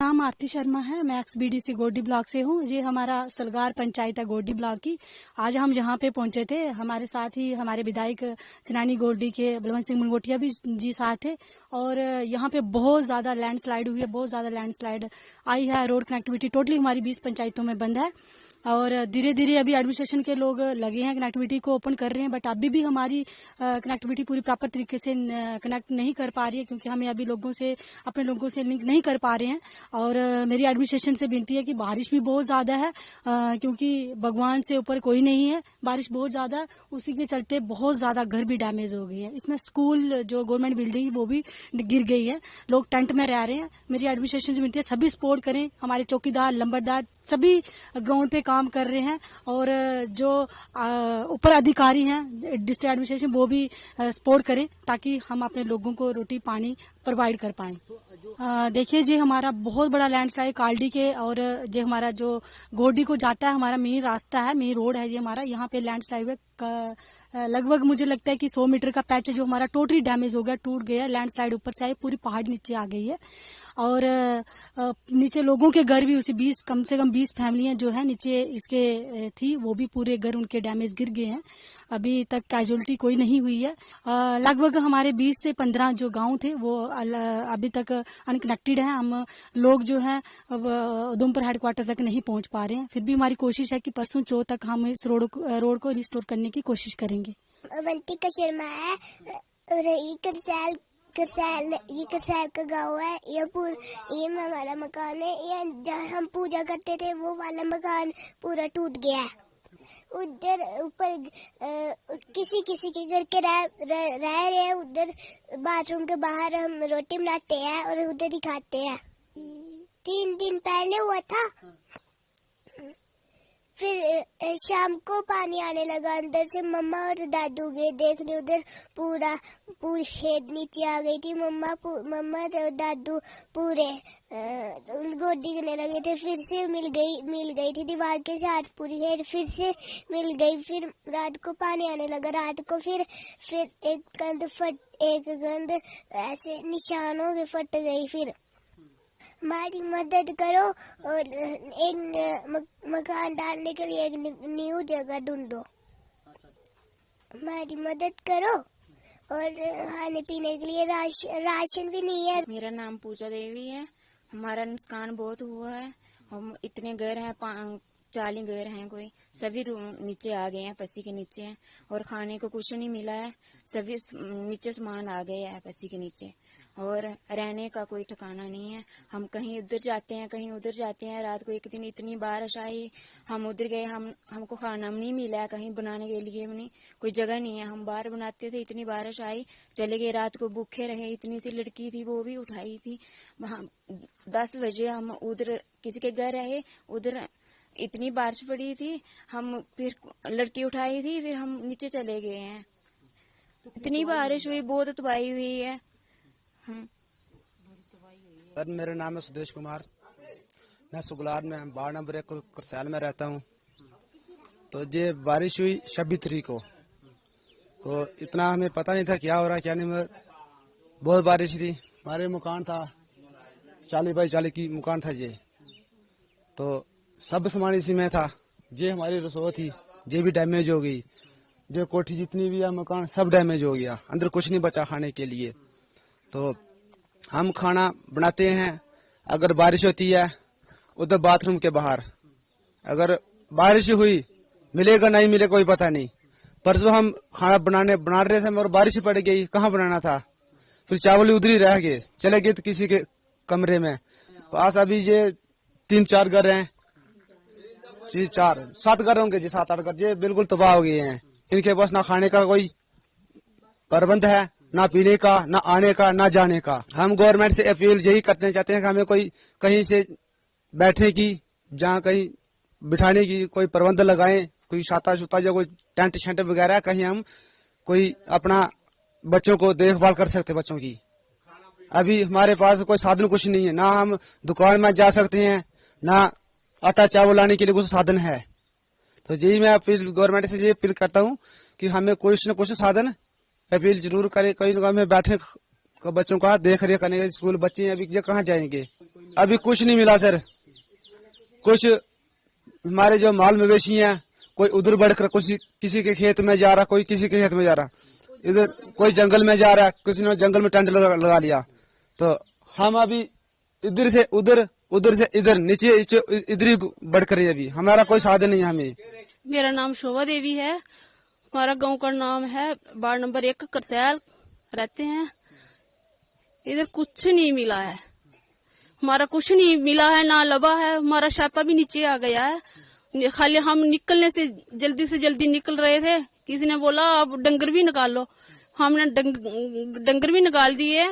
नाम आरती शर्मा है। मैं XBDC गोडी ब्लॉक से हूँ। ये हमारा सलगार पंचायत है गोडी ब्लॉक की। आज हम यहाँ पे पहुंचे थे, हमारे साथ ही हमारे विधायक चनानी गोडी के बलवंत सिंह मुनगोटिया भी जी साथ थे। और यहाँ पे बहुत ज्यादा लैंडस्लाइड हुई है, बहुत ज्यादा लैंडस्लाइड आई है। रोड कनेक्टिविटी टोटली हमारी 20 पंचायतों में बंद है और धीरे धीरे अभी एडमिनिस्ट्रेशन के लोग लगे हैं कनेक्टिविटी को ओपन कर रहे हैं, बट अभी भी हमारी कनेक्टिविटी पूरी प्रॉपर तरीके से कनेक्ट नहीं कर पा रही है, क्योंकि हमें अभी अपने लोगों से लिंक नहीं कर पा रहे हैं। और मेरी एडमिनिस्ट्रेशन से विनती है कि बारिश भी बहुत ज्यादा है, क्योंकि भगवान से ऊपर कोई नहीं है, बारिश बहुत ज्यादा है, उसी के चलते बहुत ज्यादा घर भी डैमेज हो गई है। इसमें स्कूल जो गवर्नमेंट बिल्डिंग वो भी गिर गई है, लोग टेंट में रह रहे हैं। मेरी एडमिनिस्ट्रेशन से विनती है सभी सपोर्ट करें, हमारे चौकीदार लंबरदार सभी ग्राउंड पे काम कर रहे हैं और जो ऊपर अधिकारी हैं डिस्ट्रिक्ट एडमिनिस्ट्रेशन वो भी सपोर्ट करें ताकि हम अपने लोगों को रोटी पानी प्रोवाइड कर पाएं। देखिए जी, हमारा बहुत बड़ा लैंडस्लाइड कालडी के और जो हमारा जो गोडी को जाता है, हमारा मेन रास्ता है, मेन रोड है जी हमारा। यहाँ पे लैंडस्लाइड लगभग मुझे लगता है कि 100 मीटर का पैच जो हमारा टोटली डैमेज हो गया, टूट गया। लैंडस्लाइड ऊपर से आई, पूरी पहाड़ नीचे आ गई है और नीचे लोगों के घर भी उसी 20 कम से कम 20 फैमिलियां जो है नीचे इसके थी, वो भी पूरे घर उनके डैमेज गिर गए हैं। अभी तक कैजुअलिटी कोई नहीं हुई है। लगभग हमारे 20 से 15 जो गांव थे वो अभी तक अनकनेक्टेड हैं। हम लोग जो है उधमपुर हेडक्वार्टर तक नहीं पहुंच पा रहे हैं। फिर भी हमारी कोशिश है कि परसों चौथ तक हम इस रोड को रिस्टोर करने की कोशिश करेंगे। अवंतिका शर्मा है और ये करसैल का गांव है। ये हमारा मकान है। ये जहाँ हम पूजा करते थे वो वाला मकान पूरा टूट गया है। उधर ऊपर किसी के घर के रह रहे हैं। उधर बाथरूम के बाहर हम रोटी बनाते हैं और उधर ही खाते हैं। 3 दिन पहले हुआ था, फिर शाम को पानी आने लगा अंदर से। मम्मा और दादू गए देखने, उधर पूरी खेत नीचे आ गई थी। मम्मा और दादू पूरे गोदी करने लगे थे। फिर से मिल गई थी दीवार के साथ पूरी खेत, फिर से मिल गई। फिर रात को पानी आने लगा। रात को फिर एक गंद ऐसे निशान हो गए, फट गई। फिर हमारी मदद करो और एक मकान डालने के लिए एक न्यू जगह ढूंढो। हमारी मदद करो और खाने पीने के लिए राशन भी नहीं है। मेरा नाम पूजा देवी है। हमारा नुकसान बहुत हुआ है। हम इतने घर हैं, 40 घर हैं, कोई सभी नीचे आ गए हैं, पस्सी के नीचे हैं और खाने को कुछ नहीं मिला है। सभी नीचे सामान आ गए हैं पस्सी के नीचे और रहने का कोई ठिकाना नहीं है। हम कहीं उधर जाते हैं, कहीं उधर जाते हैं। रात को एक दिन इतनी बारिश आई, हम उधर गए, हमको खाना नहीं मिला है, कहीं बनाने के लिए नहीं, कोई जगह नहीं है। हम बाहर बनाते थे, इतनी बारिश आई, चले गए। रात को भूखे रहे। इतनी सी लड़की थी, वो भी उठाई थी। 10 बजे हम उधर किसी के घर रहे, उधर इतनी बारिश पड़ी थी, हम फिर लड़की उठाई थी, फिर हम नीचे चले गए हैं। इतनी बारिश हुई, बहुत तबाही हुई है। सर, मेरा नाम है सुदेश कुमार। मैं सुगलार में वार्ड नंबर 1 करसैल में रहता हूँ। तो ये बारिश हुई 26 तारीख को, तो इतना हमें पता नहीं था क्या हो रहा क्या नहीं। बहुत बारिश थी। हमारे मकान था 40 बाई 40 की मकान था ये, तो सब सामान इसी में था। ये हमारी रसोई थी, ये भी डैमेज हो गई। जो कोठी जितनी भी है मकान सब डैमेज हो गया, अंदर कुछ नहीं बचा खाने के लिए। तो हम खाना बनाते हैं, अगर बारिश होती है उधर बाथरूम के बाहर, अगर बारिश हुई मिलेगा नहीं मिले कोई पता नहीं। परसों हम खाना बना रहे थे और बारिश पड़ गई, कहाँ बनाना था। फिर चावल उधर ही रह गए, चले गए तो किसी के कमरे में। पास अभी ये 3-4 घर हैं, 7 घर होंगे जी, 7-8 घर ये बिल्कुल तबाह हो गए हैं। इनके पास ना खाने का कोई प्रबंध है, ना पीने का, ना आने का, ना जाने का। हम गवर्नमेंट से अपील यही करने चाहते हैं कि हमें कोई कहीं से बैठने की, जहाँ कहीं बिठाने की कोई प्रबंध लगाएं, कोई छाता छुता या कोई टेंट शेंट वगैरह, कहीं हम कोई अपना बच्चों को देखभाल कर सकते बच्चों की। अभी हमारे पास कोई साधन कुछ नहीं है, ना हम दुकान में जा सकते हैं, ना आटा चावल लाने के लिए कुछ साधन है। तो यही मैं अपील गवर्नमेंट से ये अपील करता हूँ कि हमें कुछ न कुछ साधन अपील जरूर करे। कहीं में बैठने का बच्चों का देख रेख करने, स्कूल बच्चे अभी कहाँ जाएंगे। अभी कुछ नहीं मिला सर। कुछ हमारे जो माल मवेशी हैं, कोई उधर बढ़कर किसी के खेत में जा रहा, कोई किसी के खेत में जा रहा, इधर कोई जंगल में जा रहा है, किसी ने जंगल में टेंट लगा लिया। तो हम अभी इधर से उधर, उधर से इधर, नीचे इधर ही बढ़कर रहे। अभी हमारा कोई साधन नहीं है। हमें मेरा नाम शोभा देवी है। हमारा गांव का नाम है वार्ड नंबर 1 करसैल रहते हैं। इधर कुछ नहीं मिला है, हमारा कुछ नहीं मिला है, ना लबा है। हमारा छाता भी नीचे आ गया है। खाली हम निकलने से जल्दी निकल रहे थे, किसी ने बोला आप डंगर भी निकाल लो। हमने डंगर भी निकाल दिए।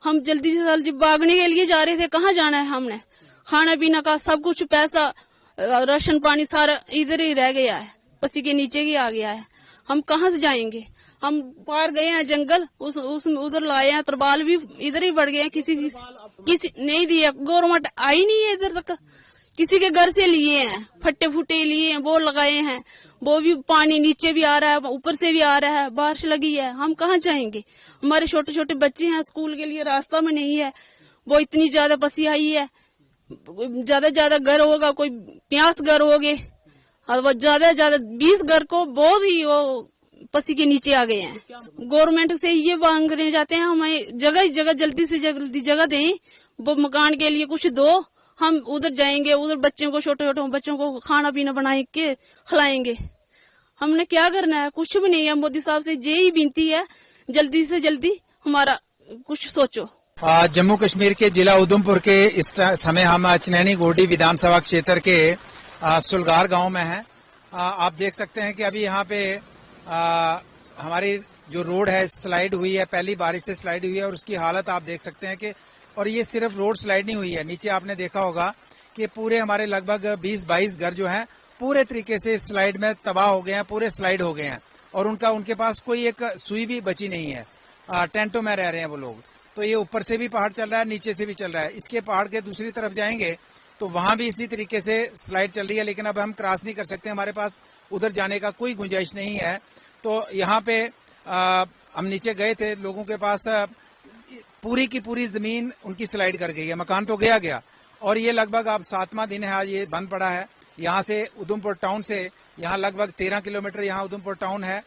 हम जल्दी से जल्दी भागने के लिए जा रहे थे। कहाँ जाना है? हमने खाना पीना का सब कुछ, पैसा, राशन पानी सारा इधर ही रह गया है, पसी के नीचे ही आ गया है। हम कहाँ से जाएंगे? हम पार गए हैं जंगल, उस उधर लाए हैं, तरबाल भी इधर ही बढ़ गए हैं। किसी नहीं दिया, गवर्नमेंट आई नहीं है इधर तक। किसी के घर से लिए हैं, फट्टे फुटे लिए हैं, वो लगाए हैं, वो भी पानी नीचे भी आ रहा है, ऊपर से भी आ रहा है, बारिश लगी है। हम कहाँ जाएंगे? हमारे छोटे छोटे बच्चे हैं, स्कूल के लिए रास्ता में नहीं है। वो इतनी ज्यादा पसी आई है, ज्यादा घर होगा, कोई 50 घर हो गए, और वो ज्यादा 20 घर को बहुत ही वो पसी के नीचे आ गए हैं। गवर्नमेंट से ये मांगने जाते हैं, हमें जगह जल्दी से जल्दी जगह दें, वो मकान के लिए कुछ दो। हम उधर जाएंगे, उधर बच्चों को, छोटे छोटे बच्चों को खाना पीना बना के खिलाएंगे। हमने क्या करना है? कुछ भी नहीं है। मोदी साहब से यही विनती है, जल्दी से जल्दी हमारा कुछ सोचो। जम्मू कश्मीर के जिला उधमपुर के इस समय हम चनैनी गोडी विधानसभा क्षेत्र के सुलगार गांव में हैं। आप देख सकते हैं कि अभी यहाँ पे हमारी जो रोड है स्लाइड हुई है, पहली बारिश से स्लाइड हुई है, और उसकी हालत आप देख सकते हैं कि, और ये सिर्फ रोड स्लाइड नहीं हुई है, नीचे आपने देखा होगा कि पूरे हमारे लगभग 20-22 घर जो हैं पूरे तरीके से स्लाइड में तबाह हो गए हैं, पूरे स्लाइड हो गए हैं, और उनके पास कोई एक सुई भी बची नहीं है। टेंटों में रह रहे हैं वो लोग। तो ये ऊपर से भी पहाड़ चल रहा है, नीचे से भी चल रहा है। इसके पहाड़ के दूसरी तरफ जाएंगे तो वहां भी इसी तरीके से स्लाइड चल रही है, लेकिन अब हम क्रॉस नहीं कर सकते, हमारे पास उधर जाने का कोई गुंजाइश नहीं है। तो यहाँ पे हम नीचे गए थे, लोगों के पास पूरी की पूरी जमीन उनकी स्लाइड कर गई है, मकान तो गया, और ये लगभग अब 7वां दिन है आज ये बंद पड़ा है। यहाँ से उधमपुर टाउन से यहाँ लगभग 13 किलोमीटर यहाँ उधमपुर टाउन है।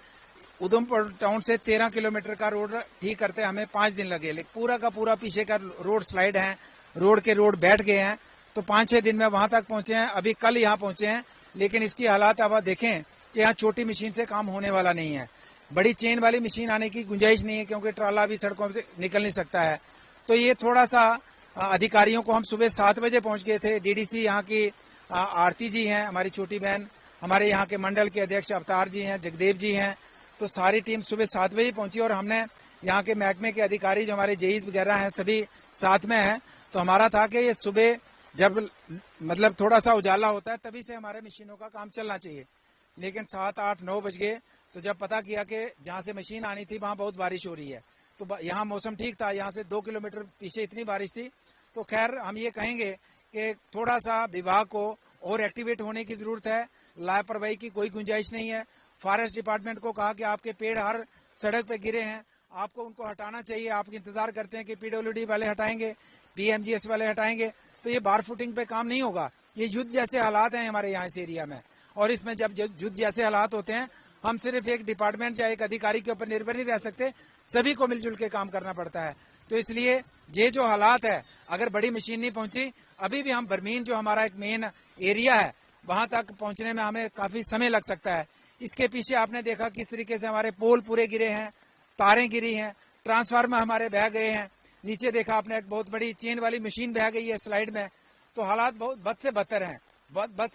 उधमपुर टाउन से 13 किलोमीटर का रोड ठीक करते हमें 5 दिन लगे, लेकिन पूरा का पूरा पीछे का रोड स्लाइड है, रोड बैठ गए हैं। तो 5-6 दिन में वहां तक पहुंचे हैं। अभी कल यहाँ पहुंचे हैं, लेकिन इसकी हालात अब आप देखें कि यहाँ छोटी मशीन से काम होने वाला नहीं है। बड़ी चेन वाली मशीन आने की गुंजाइश नहीं है, क्योंकि ट्राला भी सड़कों से निकल नहीं सकता है। तो ये थोड़ा सा अधिकारियों को, हम सुबह 7 बजे पहुंच गए थे। डीडीसी यहाँ की आरती जी हैं, हमारी छोटी बहन, हमारे यहाँ के मंडल के अध्यक्ष अवतार जी हैं, जगदेव जी हैं। तो सारी टीम सुबह 7 बजे पहुंची, और हमने यहाँ के महकमे के अधिकारी जो हमारे जेईस वगैरह हैं सभी साथ में हैं। तो हमारा था कि ये सुबह जब मतलब थोड़ा सा उजाला होता है तभी से हमारे मशीनों का काम चलना चाहिए, लेकिन 7, 8, 9 बज गए। तो जब पता किया कि जहाँ से मशीन आनी थी वहाँ बहुत बारिश हो रही है, तो यहाँ मौसम ठीक था, यहाँ से 2 किलोमीटर पीछे इतनी बारिश थी। तो खैर हम ये कहेंगे कि थोड़ा सा विभाग को और एक्टिवेट होने की जरूरत है, लापरवाही की कोई गुंजाइश नहीं है। फॉरेस्ट डिपार्टमेंट को कहा कि आपके पेड़ हर सड़क पे गिरे हैं, आपको उनको हटाना चाहिए। आप इंतजार करते हैं कि पीडब्ल्यूडी वाले हटाएंगे, पीएमजीएस वाले हटाएंगे, तो ये बार फुटिंग पे काम नहीं होगा। ये युद्ध जैसे हालात हैं हमारे यहाँ इस एरिया में, और इसमें जब युद्ध जैसे हालात होते हैं, हम सिर्फ एक डिपार्टमेंट या एक अधिकारी के ऊपर निर्भर नहीं रह सकते, सभी को मिलजुल के काम करना पड़ता है। तो इसलिए ये जो हालात है, अगर बड़ी मशीन नहीं पहुंची, अभी भी हम बरमीन जो हमारा एक मेन एरिया है वहां तक पहुंचने में हमें काफी समय लग सकता है। इसके पीछे आपने देखा किस तरीके से हमारे पोल पूरे गिरे हैं, तारें गिरी हैं, ट्रांसफार्मर हमारे बह गए हैं। नीचे देखा आपने एक बहुत बड़ी चेन वाली मशीन बह गई है स्लाइड में। तो हालात बहुत बद से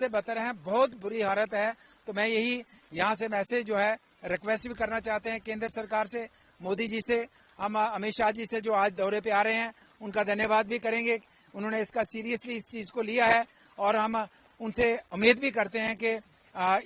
बदतर हैं, बहुत बुरी हालत है। तो मैं यही यहाँ से मैसेज जो है रिक्वेस्ट भी करना चाहते हैं केंद्र सरकार से, मोदी जी से, हम अमित शाह जी से जो आज दौरे पे आ रहे हैं उनका धन्यवाद भी करेंगे। उन्होंने इसका सीरियसली इस चीज को लिया है, और हम उनसे उम्मीद भी करते हैं कि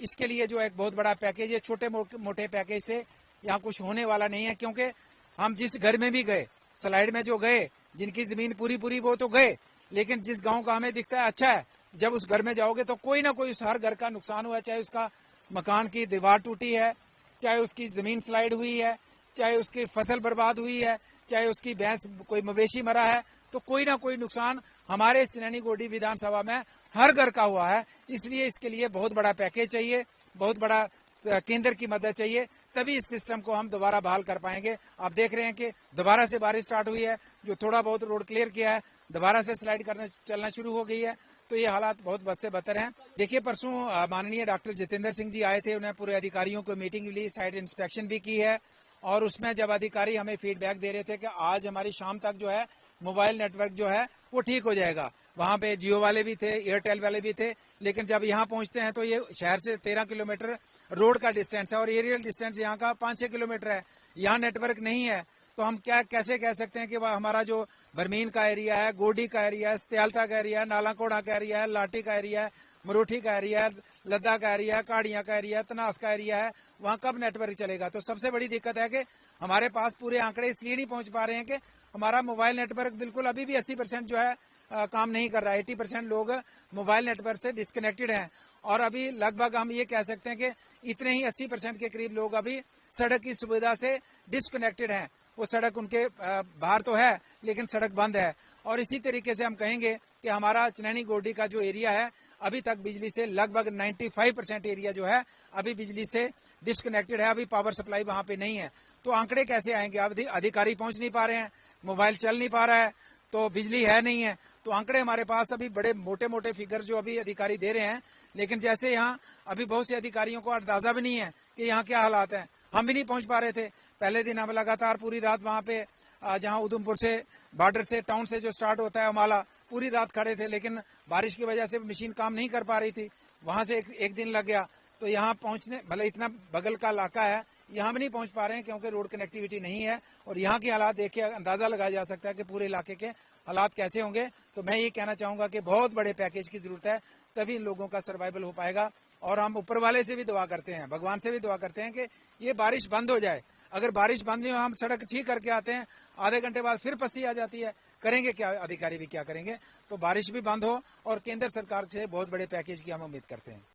इसके लिए जो एक बहुत बड़ा पैकेज है, छोटे मोटे पैकेज से यहाँ कुछ होने वाला नहीं है। क्योंकि हम जिस घर में भी गए, स्लाइड में जो गए, जिनकी जमीन पूरी वो तो गए, लेकिन जिस गांव का हमें दिखता है अच्छा है, जब उस घर में जाओगे तो कोई ना कोई उस हर घर का नुकसान हुआ है। चाहे उसका मकान की दीवार टूटी है, चाहे उसकी जमीन स्लाइड हुई है, चाहे उसकी फसल बर्बाद हुई है, चाहे उसकी भैंस कोई मवेशी मरा है, तो कोई ना कोई नुकसान हमारे चनैनी गोड्डी विधानसभा में हर घर का हुआ है। इसलिए इसके लिए बहुत बड़ा पैकेज चाहिए, बहुत बड़ा केंद्र की मदद चाहिए, तभी इस सिस्टम को हम दोबारा बहाल कर पाएंगे। आप देख रहे हैं कि दोबारा से बारिश स्टार्ट हुई है, जो थोड़ा बहुत रोड क्लियर किया है दोबारा से स्लाइड करना चलना शुरू हो गई है। तो ये हालात बहुत बद से बदतर हैं। देखिए, परसों माननीय डॉक्टर जितेंद्र सिंह जी आए थे, उन्हें पूरे अधिकारियों को मीटिंग ली, साइट इंस्पेक्शन भी की है, और उसमें जब अधिकारी हमें फीडबैक दे रहे थे कि आज हमारी शाम तक जो है मोबाइल नेटवर्क जो है वो ठीक हो जाएगा। वहां पे जियो वाले भी थे, एयरटेल वाले भी थे, लेकिन जब यहाँ पहुंचते हैं तो ये शहर से 13 किलोमीटर रोड का डिस्टेंस है और एरियल डिस्टेंस यहाँ का 5-6 किलोमीटर है। यहाँ नेटवर्क नहीं है, तो हम कैसे कह सकते हैं कि वह हमारा जो बरमीन का एरिया है, गोडी का एरिया है, स्त्यालता का एरिया है, नालाकोड़ा का एरिया है, लाठी का एरिया है, मरोठी का एरिया है, लद्दा का एरिया है, काड़िया का एरिया है, तनास का एरिया है, वहाँ कब नेटवर्क चलेगा। तो सबसे बड़ी दिक्कत है कि हमारे पास पूरे आंकड़े इसलिए नहीं पहुंच पा रहे हैं कि हमारा मोबाइल नेटवर्क बिल्कुल अभी भी 80% जो है काम नहीं कर रहा है। 80% लोग मोबाइल नेटवर्क से डिस्कनेक्टेड हैं, और अभी लगभग हम ये कह सकते हैं कि इतने ही 80% के करीब लोग अभी सड़क की सुविधा से डिस्कनेक्टेड हैं। वो सड़क उनके बाहर तो है, लेकिन सड़क बंद है। और इसी तरीके से हम कहेंगे कि हमारा चनैनी गोड्डी का जो एरिया है अभी तक बिजली से लगभग 95% एरिया जो है अभी बिजली से डिस्कनेक्टेड है, अभी पावर सप्लाई वहां पे नहीं है। तो आंकड़े कैसे आएंगे? अभी अधिकारी पहुंच नहीं पा रहे हैं, मोबाइल चल नहीं पा रहा है, तो बिजली है नहीं है, तो आंकड़े हमारे पास अभी बड़े मोटे मोटे फिगर जो अभी अधिकारी दे रहे हैं, लेकिन जैसे यहाँ अभी बहुत से अधिकारियों को अंदाजा भी नहीं है कि यहाँ क्या हालात हैं। हम भी नहीं पहुंच पा रहे थे। पहले दिन हम लगातार पूरी रात वहां पे जहाँ उधमपुर से बॉर्डर से टाउन से जो स्टार्ट होता है अमाला, पूरी रात खड़े थे, लेकिन बारिश की वजह से मशीन काम नहीं कर पा रही थी। वहां से एक दिन लग गया। तो यहाँ पहुंचने भले इतना बगल का इलाका है, यहाँ भी नहीं पहुंच पा रहे हैं क्योंकि रोड कनेक्टिविटी नहीं है। और यहाँ के हालात देख के अंदाजा लगाया जा सकता है कि पूरे इलाके के हालात कैसे होंगे। तो मैं ये कहना चाहूंगा कि बहुत बड़े पैकेज की जरूरत है, तभी इन लोगों का सर्वाइवल हो पाएगा। और हम ऊपर वाले से भी दुआ करते हैं, भगवान से भी दुआ करते हैं कि ये बारिश बंद हो जाए। अगर बारिश बंद नहीं हो, हम सड़क ठीक करके आते हैं, आधे घंटे बाद फिर पसी आ जाती है, करेंगे क्या? अधिकारी भी क्या करेंगे? तो बारिश भी बंद हो और केंद्र सरकार से बहुत बड़े पैकेज की हम उम्मीद करते हैं।